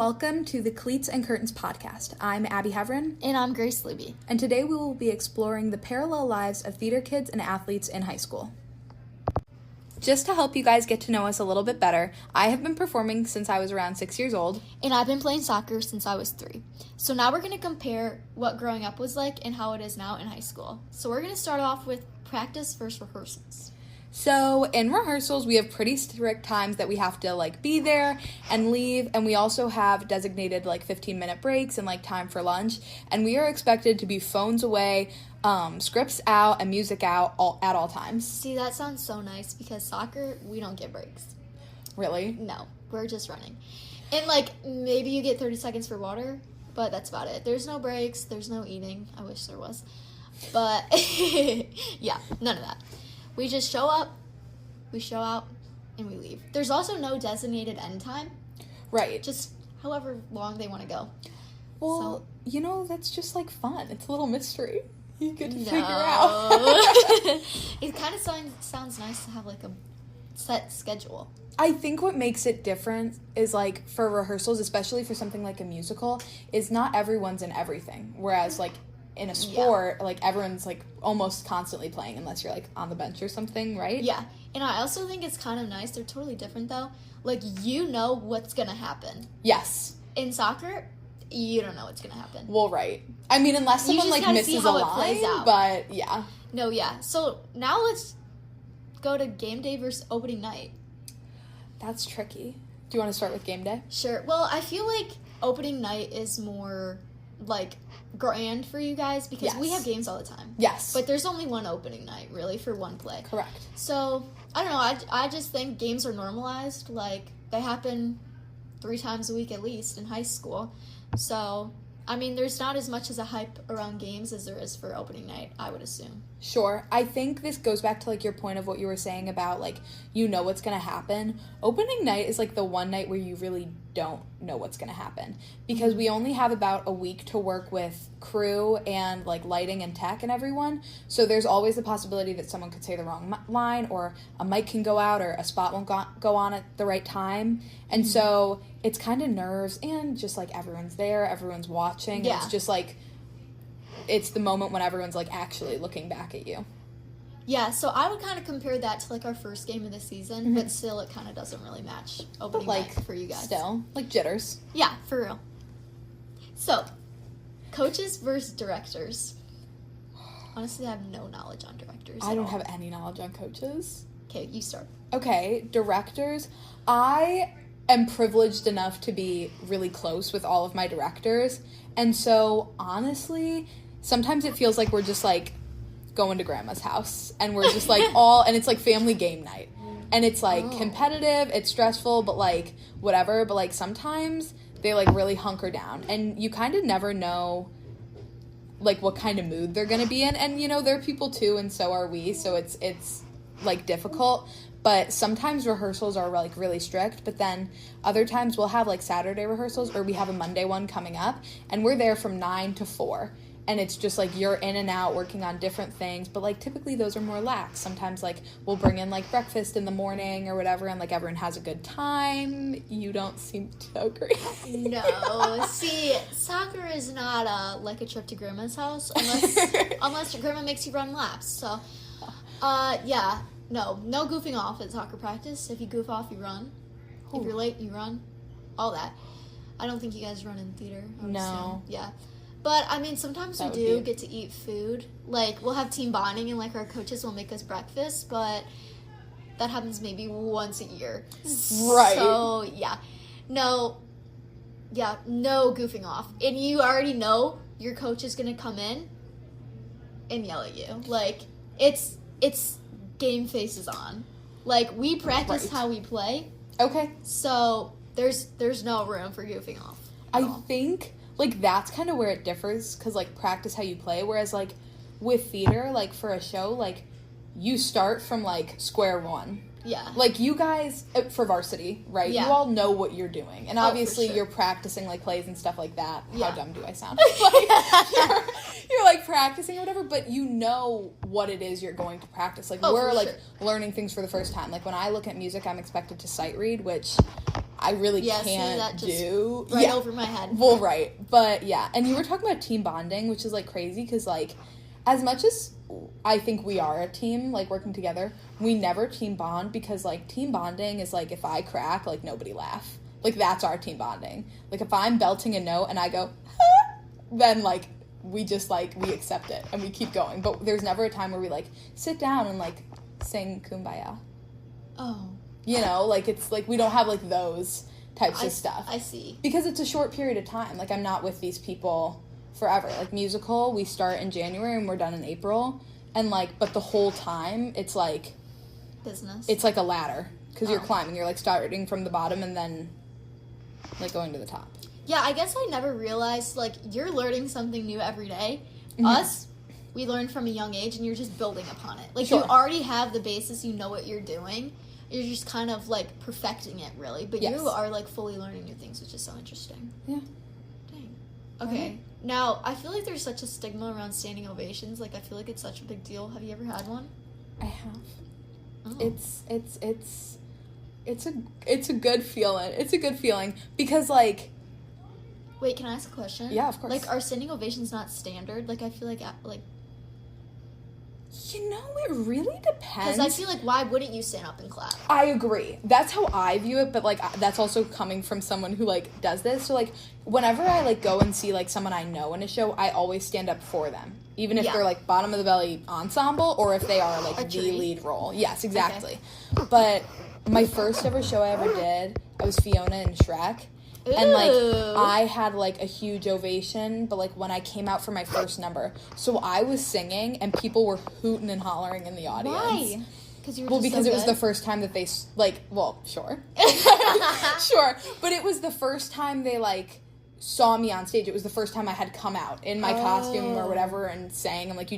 Welcome to the Cleats and Curtains podcast. I'm Abby Heverin. And I'm Grace Luby. And today we will be exploring the parallel lives of theater kids and athletes in high school. Just to help you guys get to know us a little bit better, I have been performing since I was around 6 years old. And I've been playing soccer since I was 3. So now we're going to compare what growing up was like and how it is now in high school. So we're going to start off with practice versus rehearsals. So in rehearsals, we have pretty strict times that we have to be there and leave. And we also have designated 15-minute breaks and time for lunch. And we are expected to be phones away, scripts out, and music out at all times. See, that sounds so nice because soccer, we don't get breaks. Really? No, we're just running. And maybe you get 30 seconds for water, but that's about it. There's no breaks. There's no eating. I wish there was. But yeah, none of that. We just show up, we show out, and we leave. There's also no designated end time. Right. Just however long they want to go. Well, that's just fun. It's a little mystery. You get to figure out. It kind of sounds nice to have a set schedule. I think what makes it different is for rehearsals, especially for something like a musical, is not everyone's in everything. Whereas in a sport, everyone's almost constantly playing unless you're on the bench or something, right? Yeah. And I also think it's kind of nice. They're totally different though. You know what's going to happen. Yes. In soccer, you don't know what's going to happen. Well, right. I mean, unless someone misses a line, but yeah. No, yeah. So now let's go to game day versus opening night. That's tricky. Do you want to start with game day? Sure. Well, I feel like opening night is more grand for you guys because we have games all the time. Yes. But there's only one opening night, really, for one play. Correct. So, I don't know. I just think games are normalized. They happen 3 times a week at least in high school. So, I mean, there's not as much as a hype around games as there is for opening night, I would assume. Sure. I think this goes back to, your point of what you were saying about, what's going to happen. Opening night is, the one night where you really don't know what's going to happen. Because we only have about a week to work with crew and, lighting and tech and everyone. So there's always the possibility that someone could say the wrong line, or a mic can go out, or a spot won't go on at the right time. And so it's kind of nerves, and just, everyone's there, everyone's watching. Yeah. It's just, it's the moment when everyone's actually looking back at you. Yeah, so I would kind of compare that to our first game of the season, but still it kind of doesn't really match opening night for you guys. Still, jitters. Yeah, for real. So, coaches versus directors. Honestly, I have no knowledge on directors. I don't have any knowledge on coaches. Okay, you start. Okay, directors. I am privileged enough to be really close with all of my directors, and so honestly, sometimes it feels like we're just going to grandma's house, and we're just all, and it's family game night, and it's competitive, it's stressful, but whatever, but sometimes they really hunker down, and you kind of never know what kind of mood they're gonna be in, and they're people too, and so are we, so it's difficult. But sometimes rehearsals are really strict, but then other times we'll have Saturday rehearsals, or we have a Monday one coming up, and we're there from 9 to 4. And it's just you're in and out working on different things, but typically those are more lax. Sometimes we'll bring in breakfast in the morning or whatever, and everyone has a good time. You don't seem to agree. No, see, soccer is not a trip to grandma's house unless your grandma makes you run laps. So, yeah. No goofing off at soccer practice. If you goof off, you run. Ooh. If you're late, you run. All that. I don't think you guys run in theater. No. Yeah. But, I mean, sometimes we do get to eat food. We'll have team bonding and, our coaches will make us breakfast, but that happens maybe once a year. Right. So, yeah. No goofing off. And you already know your coach is going to come in and yell at you. It's game faces on. We practice how we play. Okay. So there's no room for goofing off. I think that's kind of where it differs, because practice how you play, whereas with theater, for a show, you start from square one. Yeah. You guys, for varsity, right? Yeah. You all know what you're doing. And obviously sure. You're practicing, plays and stuff like that. Yeah. How dumb do I sound? You're practicing or whatever, but you know what it is you're going to practice. We're, sure. learning things for the first time. When I look at music, I'm expected to sight read, which I really Yeah, see, can't that just do. right over my head. Well, right. But, yeah. And you were talking about team bonding, which is, like, crazy because, like, as much as I think we are a team, like, working together, we never team bond because, like, team bonding is, like, if I crack, like, nobody laugh. Like, that's our team bonding. Like, if I'm belting a note and I go, then, like, we just, like, we accept it and we keep going. But there's never a time where we, like, sit down and, like, sing Kumbaya. Oh. You know, like, it's, like, we don't have, like, those types of stuff. I see. Because it's a short period of time. Like, I'm not with these people forever. Like, musical, we start in January and we're done in April. And, like, but the whole time, it's, like... Business. It's like a ladder. Because you're climbing. You're, like, starting from the bottom and then, like, going to the top. Yeah, I guess I never realized, like, you're learning something new every day. Mm-hmm. Us, we learn from a young age, and you're just building upon it. Like, Sure. you already have the basis, you know what you're doing. You're just kind of, like, perfecting it, really. But Yes. you are, like, fully learning new things, which is so interesting. Yeah. Dang. Okay. Now, I feel like there's such a stigma around standing ovations. Like, I feel like it's such a big deal. Have you ever had one? I have. Oh. It's a good feeling. It's a good feeling. Because, like... Wait, can I ask a question? Yeah, of course. Like, are standing ovations not standard? Like, I feel like... You know, it really depends. Because I feel like, why wouldn't you stand up and clap? I agree. That's how I view it, but, like, that's also coming from someone who, like, does this. So, like, whenever I, like, go and see, like, someone I know in a show, I always stand up for them. Even if they're, like, bottom of the belly ensemble or if they are, like, the lead role. Yes, exactly. Okay. But my first ever show I ever did, I was Fiona in Shrek. Ooh. And, like, I had, like, a huge ovation, but, like, when I came out for my first number. So I was singing, and people were hooting and hollering in the audience. Why? Because you were because so it was good? the first time that they, like, well, sure. Sure. But it was the first time they, like, saw me on stage. It was the first time I had come out in my costume or whatever and sang. And, like,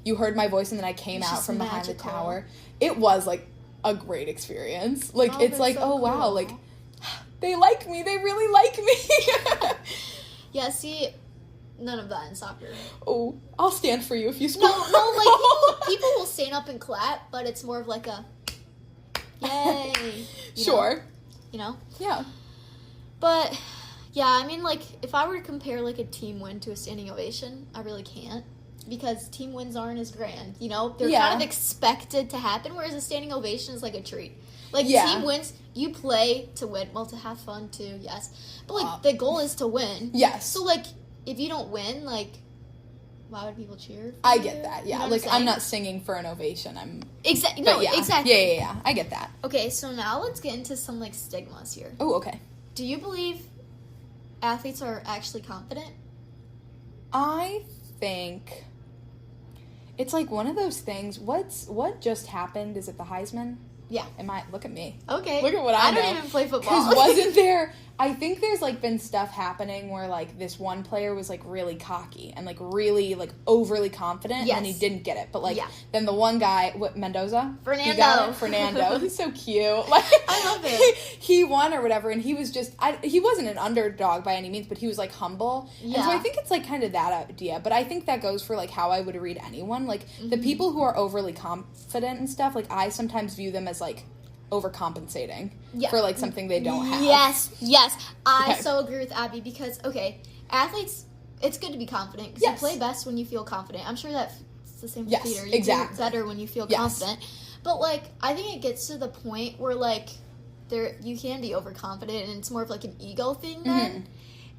you heard my voice, and then I came out from behind the tower. It was, like, a great experience. Like, it's like, so wow, cool. Like... They like me. They really like me. Yeah, see, none of that in soccer. Oh, I'll stand for you if you score. No, like, people will stand up and clap, but it's more of like a, yay. Sure. You know? Yeah. But, yeah, I mean, like, if I were to compare, like, a team win to a standing ovation, I really can't. Because team wins aren't as grand, you know? They're kind of expected to happen, whereas a standing ovation is like a treat. Like, team wins, you play to win. Well, to have fun, too, yes. But, like, the goal is to win. Yes. So, like, if you don't win, like, why would people cheer for I you? get that, yeah. You know like, I'm not singing for an ovation. Exactly. Yeah. I get that. Okay, so now let's get into some, like, stigmas here. Oh, okay. Do you believe athletes are actually confident? I think... It's, like, one of those things. What just happened? Is it the Heisman? Yeah. Look at me. Okay. Look at what I know. I don't even play football. Because wasn't there... I think there's, like, been stuff happening where, like, this one player was, like, really cocky and, like, really, like, overly confident, and he didn't get it. But, like, then the one guy, Mendoza? Fernando. He got it? Fernando. He's so cute. Like, I love it. He won or whatever, and he was just... he wasn't an underdog by any means, but he was, like, humble. Yeah. And so I think it's, like, kind of that idea. But I think that goes for, like, how I would read anyone. Like, the people who are overly confident and stuff, like, I sometimes view them as, like, overcompensating for, like, something they don't have. Yes. I so agree with Abby because, athletes, it's good to be confident because you play best when you feel confident. I'm sure that's the same for theater. You do better when you feel confident. But, like, I think it gets to the point where, like, you can be overconfident and it's more of, like, an ego thing then.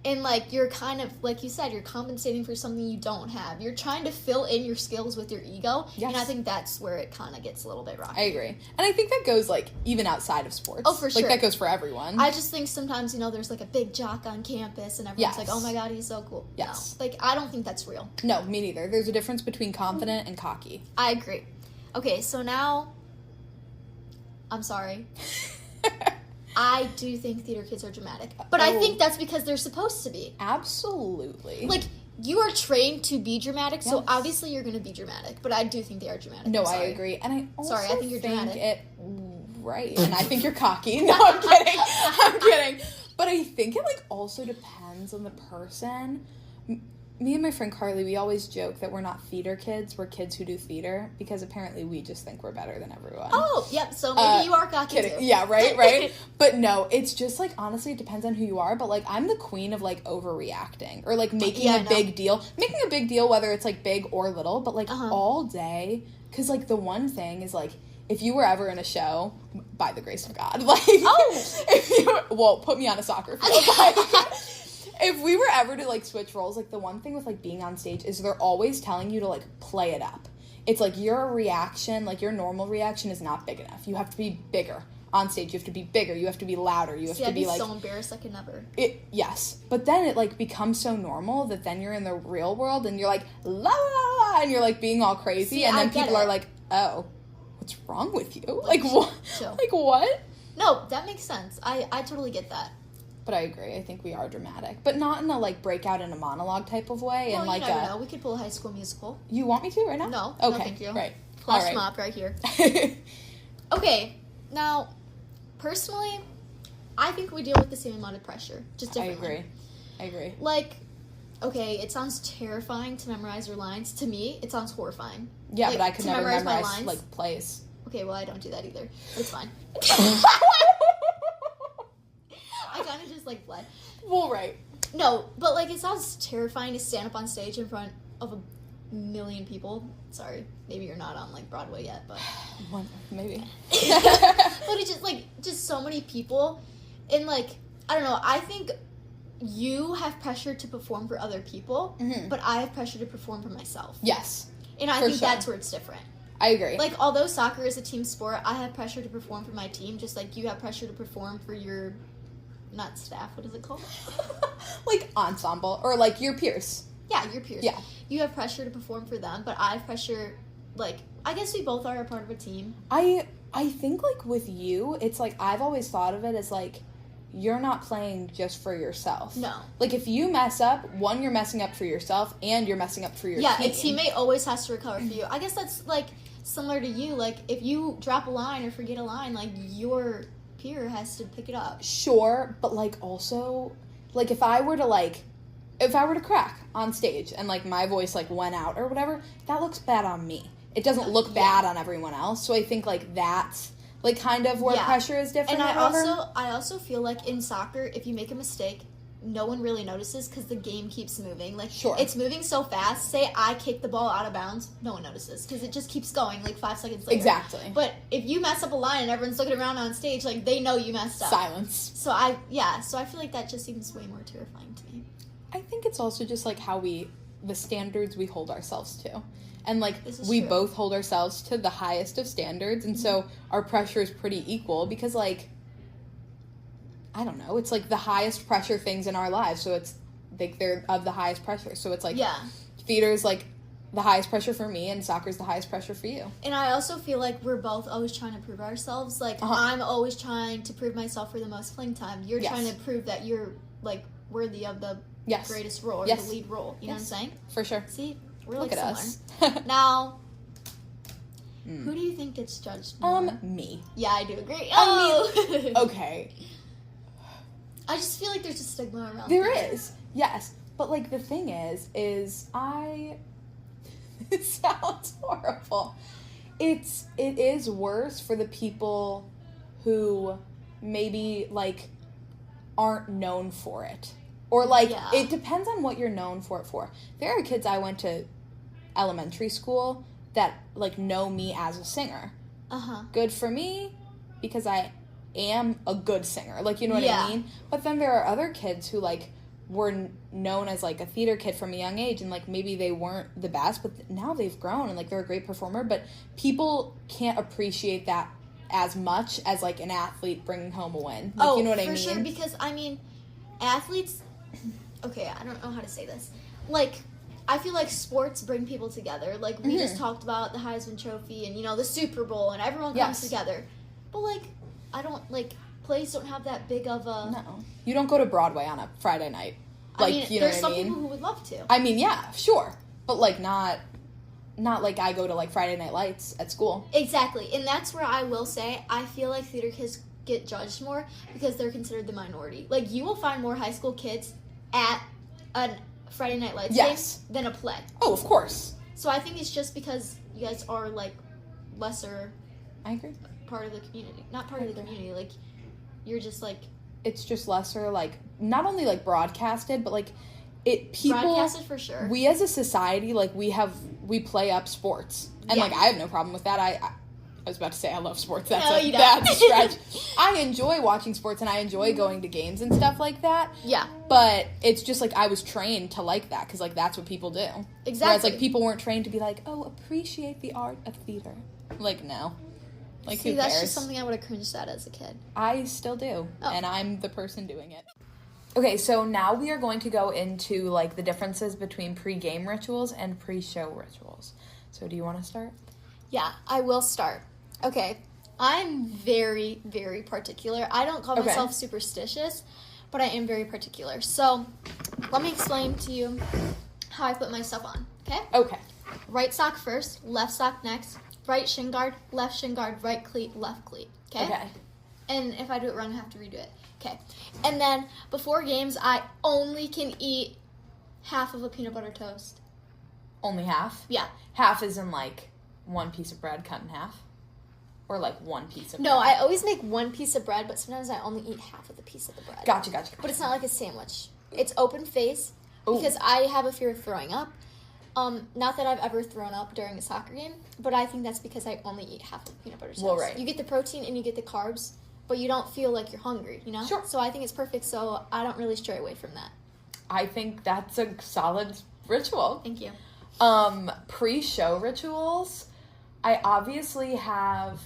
And, like, you're kind of, like you said, you're compensating for something you don't have. You're trying to fill in your skills with your ego. Yes. And I think that's where it kind of gets a little bit rocky. I agree. And I think that goes, like, even outside of sports. Oh, for sure. Like, that goes for everyone. I just think sometimes, you know, there's, like, a big jock on campus and everyone's like, oh, my God, he's so cool. Yes. No. Like, I don't think that's real. No, me neither. There's a difference between confident and cocky. I agree. Okay, so now, I'm sorry. I do think theater kids are dramatic. But I think that's because they're supposed to be. Absolutely. Like, you are trained to be dramatic, so obviously you're going to be dramatic. But I do think they are dramatic. No, I agree. And I also I think you're dramatic. Right. And I think you're cocky. No, I'm kidding. I'm kidding. But I think it, like, also depends on the person. me and my friend Carly, we always joke that we're not theater kids, we're kids who do theater, because apparently we just think we're better than everyone. Oh, yep, so maybe you are cocky kidding. too. Yeah, right? But no, it's just, like, honestly, it depends on who you are, but, like, I'm the queen of, like, overreacting, or, like, making a big deal, whether it's, like, big or little, but, like, all day, because, like, the one thing is, like, if you were ever in a show, by the grace of God, like, put me on a soccer field, if we were ever to, like, switch roles, like, the one thing with, like, being on stage is they're always telling you to, like, play it up. It's, like, your reaction, like, your normal reaction is not big enough. You have to be bigger. On stage, you have to be bigger. You have to be louder. You have to be, like... so embarrassed I could never. Yes. But then it, like, becomes so normal that then you're in the real world and you're, like, la, la, la, and you're, like, being all crazy. And then people are, like, oh, what's wrong with you? Like, what? Like, what? No, that makes sense. I totally get that. But I agree. I think we are dramatic. But not in a, like, breakout in a monologue type of way. Well, and like you never know. We could pull a High School Musical. You want me to right now? No. Okay. No, thank you. Right. Flash mob right here. Okay. Now, personally, I think we deal with the same amount of pressure. Just differently. I agree. Like, okay, it sounds terrifying to memorize your lines. To me, it sounds horrifying. Yeah, like, but I could never memorize my lines. Like, plays. Okay, well, I don't do that either. But it's fine. I kind of just, like, bled. Well, right. No, but, like, it sounds terrifying to stand up on stage in front of a million people. Sorry, maybe you're not on, like, Broadway yet, but... Maybe. But it's just, like, just so many people. And, like, I don't know, I think you have pressure to perform for other people, but I have pressure to perform for myself. Yes. And I think that's where it's different. I agree. Like, although soccer is a team sport, I have pressure to perform for my team, just like you have pressure to perform for your... Not staff, what is it called? Like ensemble, or like your peers. Yeah, your peers. Yeah. You have pressure to perform for them, but I have pressure, like, I guess we both are a part of a team. I think, like, with you, it's like, I've always thought of it as, like, you're not playing just for yourself. No. Like, if you mess up, one, you're messing up for yourself, and you're messing up for your team. Yeah, a teammate always has to recover for you. I guess that's, like, similar to you. Like, if you drop a line or forget a line, like, your peer has to pick it up. Sure, but, like, also, like, if I were to crack on stage and, like, my voice, like, went out or whatever, that looks bad on me. It doesn't look bad on everyone else. So I think, like, that's, like, kind of where pressure is different. And I also feel like in soccer, if you make a mistake, no one really notices because the game keeps moving. Like, it's moving so fast. Say I kick the ball out of bounds, no one notices because it just keeps going, like, 5 seconds later. Exactly. But if you mess up a line and everyone's looking around on stage, like, they know you messed up. Silence. So I feel like that just seems way more terrifying to me. I think it's also just, like, how the standards we hold ourselves to. And, like, we true. both hold ourselves to the highest of standards, and so our pressure is pretty equal because, like, I don't know, it's, like, the highest pressure things in our lives, so it's, like, they're of the highest pressure. So it's, like, theater's, like, the highest pressure for me, and soccer's the highest pressure for you. And I also feel like we're both always trying to prove ourselves. Like, I'm always trying to prove myself for the most playing time. You're trying to prove that you're, like, worthy of the greatest role, or the lead role. You know what I'm saying? For sure. See? We're, Look like, at similar. us. Now, who do you think gets judged more? Me. Yeah, I do agree. Oh! I mean, okay. I just feel like there's a stigma around There is. Yes. But, like, the thing is it sounds horrible. It is worse for the people who maybe, like, aren't known for it. Or, like, it depends on what you're known for it for. There are kids I went to elementary school that, like, know me as a singer. Good for me, because I am a good singer. Like, you know what I mean? But then there are other kids who, like, were known as, like, a theater kid from a young age, and, like, maybe they weren't the best, but now they've grown, and, like, they're a great performer, but people can't appreciate that as much as, like, an athlete bringing home a win. Like, you know what I mean? For sure, because, I mean, athletes... Okay, I don't know how to say this. Like, I feel like sports bring people together. Like, we just talked about the Heisman Trophy and, you know, the Super Bowl, and everyone comes together. But, like, I don't, like, plays don't have that big of a... No. You don't go to Broadway on a Friday night. Like, I mean, you know there's what I some mean? people who would love to. I mean, yeah, sure. But, like, not like I go to, like, Friday Night Lights at school. Exactly. And that's where I will say I feel like theater kids get judged more because they're considered the minority. Like, you will find more high school kids at an Friday Night Lights Yes. game than a play. Oh, of course. So I think it's just because you guys are, like, lesser I agree. part of the community. Not part of the community, like, you're just, like... It's just lesser, like, not only, like, broadcasted, but, like, people... Broadcasted for sure. We as a society, like, we play up sports. And, like, I have no problem with that. I was about to say I love sports. That's No, you don't. That's a stretch. I enjoy watching sports, and I enjoy going to games and stuff like that. Yeah. But it's just, like, I was trained to like that, because, like, that's what people do. Exactly. Whereas, like, people weren't trained to be like, oh, appreciate the art of theater. Like, no. Like, See, who that's cares? just something I would have cringed at as a kid. I still do, Oh. and I'm the person doing it. Okay, so now we are going to go into, like, the differences between pre-game rituals and pre-show rituals. So do you want to start? Yeah, I will start. Okay, I'm very, very particular. I don't call myself superstitious, but I am very particular. So, let me explain to you how I put my stuff on, okay? Okay. Right sock first, left sock next, right shin guard, right cleat, left cleat, okay? And if I do it wrong, I have to redo it. Okay. And then, before games, I only can eat half of a peanut butter toast. Only half? Yeah. Half is in, like, one piece of bread cut in half? Or, like, one piece of bread? No, I always make one piece of bread, but sometimes I only eat half of the piece of the bread. Gotcha. But it's not like a sandwich. It's open face, Ooh. because I have a fear of throwing up. Not that I've ever thrown up during a soccer game, but I think that's because I only eat half of the peanut butter toast. Well, right. You get the protein and you get the carbs, but you don't feel like you're hungry, you know? Sure. So I think it's perfect, so I don't really stray away from that. I think that's a solid ritual. Thank you. Pre-show rituals, I obviously have...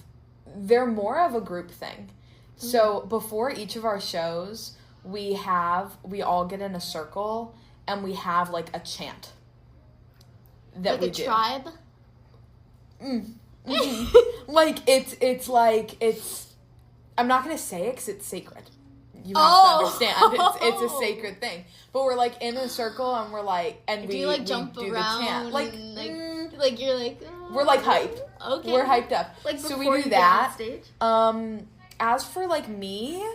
They're more of a group thing. Mm-hmm. So before each of our shows, we all get in a circle, and we have, like, a chant that like we a do. Tribe? Mm-hmm. Like, it's... I'm not going to say it because it's sacred. You have to understand. It's a sacred thing. But we're, like, in a circle, and we're, like... And do you, like, jump do around? The chant. Like, like, you're, like... Oh. We're, like, hyped. Okay. We're hyped up. Like, so we before do you that. get on stage? As for, like, me,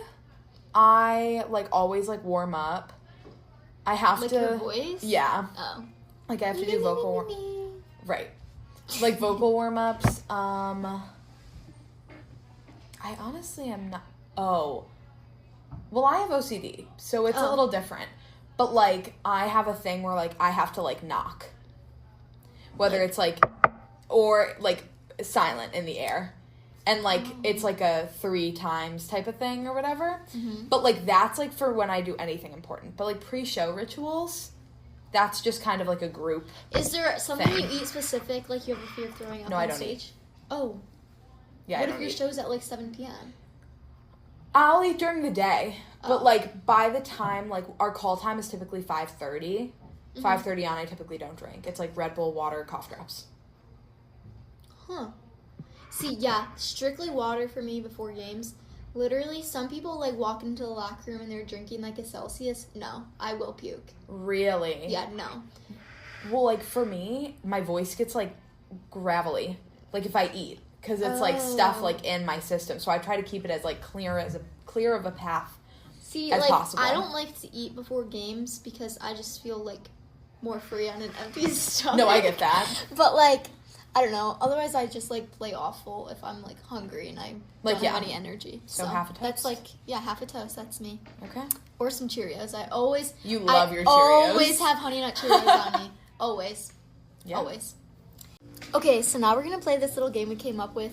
I, like, always, like, warm up. I have like to... your voice? Yeah. Oh. Like, I have to do vocal... Right. Like, vocal warm-ups. I honestly am not... Oh. Well, I have OCD, so it's a little different. But, like, I have a thing where, like, I have to, like, knock. Whether it's, like... Or, like, silent in the air. And, like, it's, like, a 3 times type of thing or whatever. Mm-hmm. But, like, that's, like, for when I do anything important. But, like, pre-show rituals... That's just kind of like a group. Is there something you eat specific, like you have a fear of throwing up on stage? Eat. Oh. Yeah, what if your show's at like 7 p.m.? I'll eat during the day. But like by the time, like our call time is typically 5:30. 5:30 on, I typically don't drink. It's like Red Bull, water, cough drops. Huh. See, yeah, strictly water for me before games. Literally, some people, like, walk into the locker room and they're drinking, like, a Celsius. No, I will puke. Really? Yeah, no. Well, like, for me, my voice gets, like, gravelly. Like, if I eat. Because it's, like, stuff, like, in my system. So I try to keep it as, like, clear of a path as possible. I don't like to eat before games because I just feel, like, more free on an empty stomach. No, I get that. But, like... I don't know. Otherwise, I just, like, play awful if I'm, like, hungry and I don't have any energy. So half a toast? That's, like, half a toast. That's me. Okay. Or some Cheerios. You love your Cheerios. I always have Honey Nut Cheerios on me. Always. Yeah. Always. Okay, so now we're going to play this little game we came up with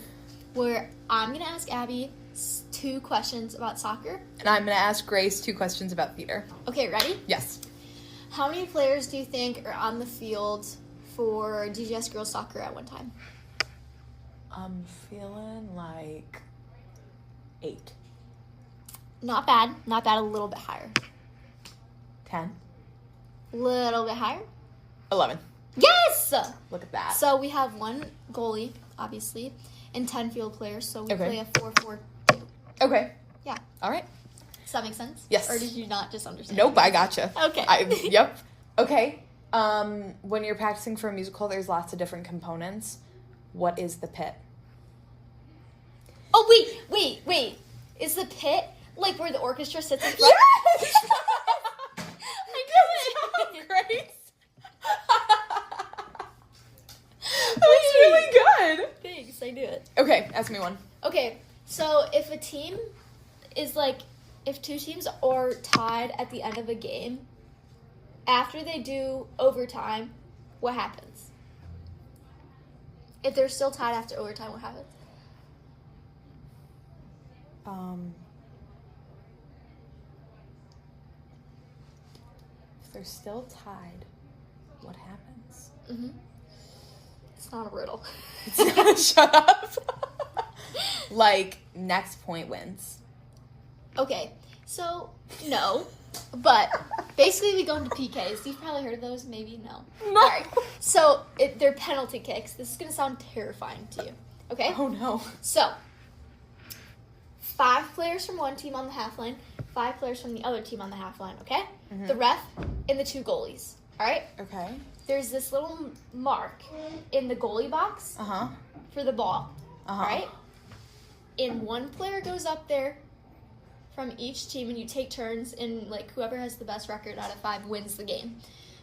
where I'm going to ask Abby 2 questions about soccer. And I'm going to ask Grace 2 questions about theater. Okay, ready? Yes. How many players do you think are on the field for DGS girls soccer at one time? I'm feeling like 8. Not bad. Not bad. A little bit higher. 10. Little bit higher. 11. Yes! Look at that. So we have 1 goalie, obviously, and 10 field players. So we play a 4-4-2. Okay. Yeah. All right. Does that make sense? Yes. Or did you not just understand? Nope, I gotcha. Okay. Yep. Okay. When you're practicing for a musical, there's lots of different components. What is the pit? Oh, wait. Is the pit, like, where the orchestra sits in front? Yes! I did it! Great. Okay, ask me one. Okay, so if a team is like, if two teams are tied at the end of a game, after they do overtime, what happens? If they're still tied after overtime, what happens? If they're still tied, what happens? Mm-hmm. It's not a riddle. Shut up. Like, next point wins. Okay, so, no. But, basically we go into PKs. You've probably heard of those, maybe? No. No. Alright, so, they're penalty kicks. This is going to sound terrifying to you. Okay? Oh, no. So, 5 players from one team on the half line, 5 players from the other team on the half line, okay? Mm-hmm. The ref and the 2 goalies, alright? Okay. There's this little mark in the goalie box Uh-huh. for the ball, Uh-huh. right? And one player goes up there from each team, and you take turns, and like whoever has the best record out of 5 wins the game.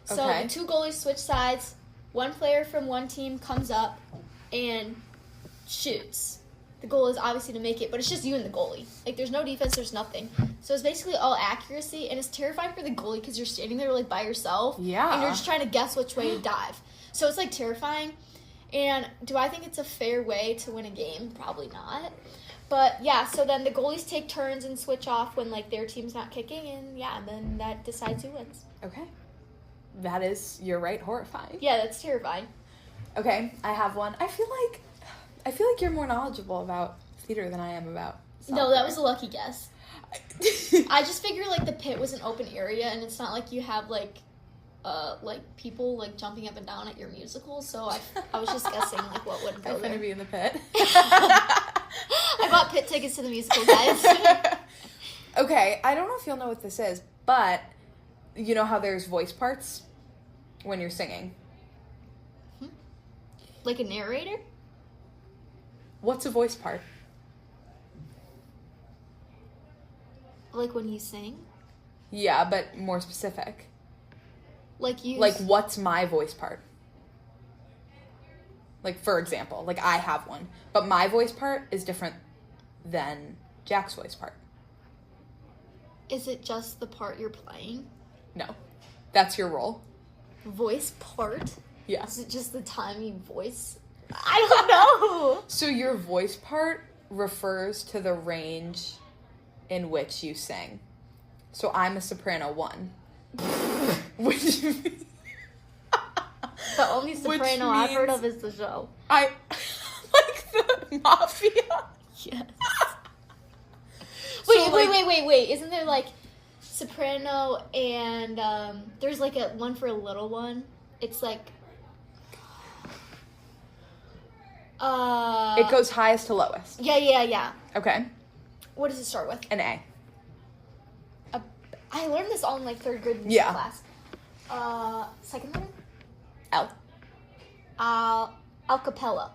So Okay. the 2 goalies switch sides. One player from one team comes up and shoots. The goal is obviously to make it, but it's just you and the goalie. Like, there's no defense, there's nothing. So it's basically all accuracy, and it's terrifying for the goalie because you're standing there, like, by yourself. Yeah. And you're just trying to guess which way to dive. So it's, like, terrifying. And do I think it's a fair way to win a game? Probably not. But, yeah, so then the goalies take turns and switch off when, like, their team's not kicking, and, yeah, and then that decides who wins. Okay. That is, you're right, horrifying. Yeah, that's terrifying. Okay, I have one. I feel like you're more knowledgeable about theater than I am about soccer. No, that was a lucky guess. I just figured, like, the pit was an open area, and it's not like you have, like people, like, jumping up and down at your musical, so I was just guessing, like, what would go I'm there. gonna be in the pit. I bought pit tickets to the musical, guys. Okay, I don't know if you'll know what this is, but you know how there's voice parts when you're singing? Like a narrator? What's a voice part? Like when you sing? Yeah, but more specific. Like you... Like, what's my voice part? Like, for example, like, I have one. But my voice part is different than Jack's voice part. Is it just the part you're playing? No. That's your role. Voice part? Yeah. Is it just the time you voice? I don't know! So your voice part refers to the range in which you sing. So I'm a soprano 1. Which means... The only soprano I've heard of is the show. Like the mafia? Yes. So, Wait. Isn't there, like, soprano and, there's, like, one for a little one? It's, like... It goes highest to lowest. Yeah. Okay. What does it start with? An A. I learned this all in, like, 3rd grade music Yeah. class. Second letter? L. Acapella.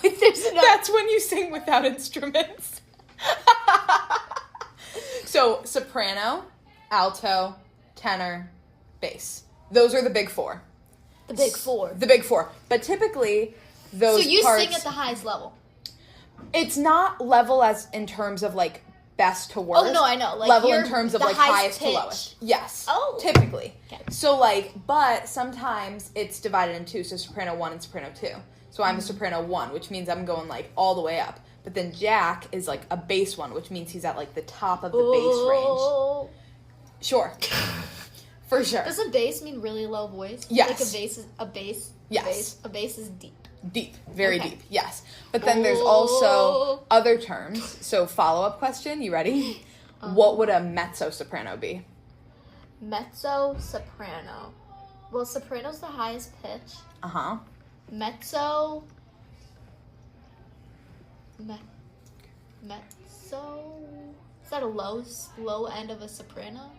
That's when you sing without instruments. So, soprano, alto, tenor, bass. Those are the big 4. The big 4. The big 4. But typically, those So you parts... sing at the highest level. It's not level as in terms of, like, best to worst. Oh, no, I know. Like, level you're in terms of, the like, highest highest to pitch. lowest. Yes. Oh. Typically. Okay. So, like, but sometimes it's divided in 2, so soprano 1 and soprano 2. So I'm a soprano 1, which means I'm going, like, all the way up. But then Jack is, like, a bass 1, which means he's at, like, the top of the bass range. Sure. For sure. Does a bass mean really low voice? Yes. Like a bass. Yes. A bass is deep. Deep. Very Okay. deep. Yes. But then there's also other terms. So follow-up question. You ready? What would a mezzo-soprano be? Mezzo-soprano. Well, soprano's the highest pitch. Uh-huh. Mezzo. Is that a low end of a soprano?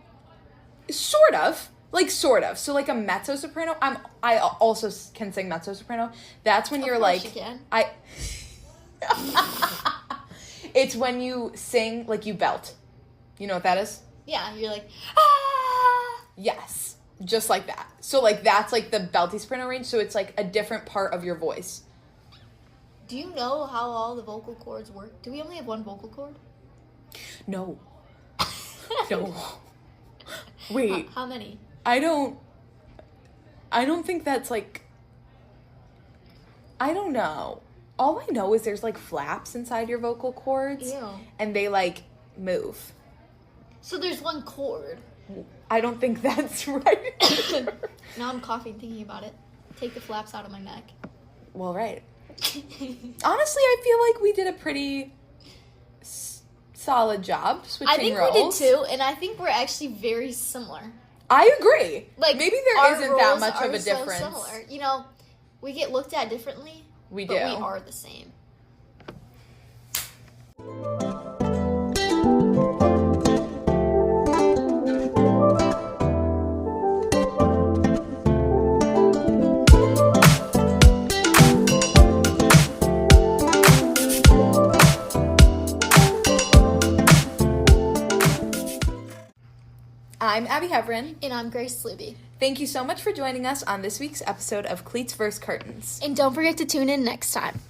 Sort of. Like, sort of. So, like, a mezzo-soprano, I also can sing mezzo-soprano. That's when Of you're, course like... you can. It's when you sing, like, you belt. You know what that is? Yeah, you're like, ah! Yes. Just like that. So, like, that's, like, the belty soprano range, so it's, like, a different part of your voice. Do you know how all the vocal cords work? Do we only have one vocal cord? No. No. Wait. How many? I don't think that's like... I don't know. All I know is there's like flaps inside your vocal cords. Ew. And they like move. So there's one cord. I don't think that's right. Now I'm coughing thinking about it. Take the flaps out of my neck. Well, right. Honestly, I feel like we did a pretty solid job switching I think roles. we did too, and I think we're actually very similar. I agree. Like maybe there our isn't that roles much of are a so difference. similar. You know, we get looked at differently. We but do. We are the same. I'm Abby Heverin. And I'm Grace Sluby. Thank you so much for joining us on this week's episode of Cleats vs. Curtains. And don't forget to tune in next time.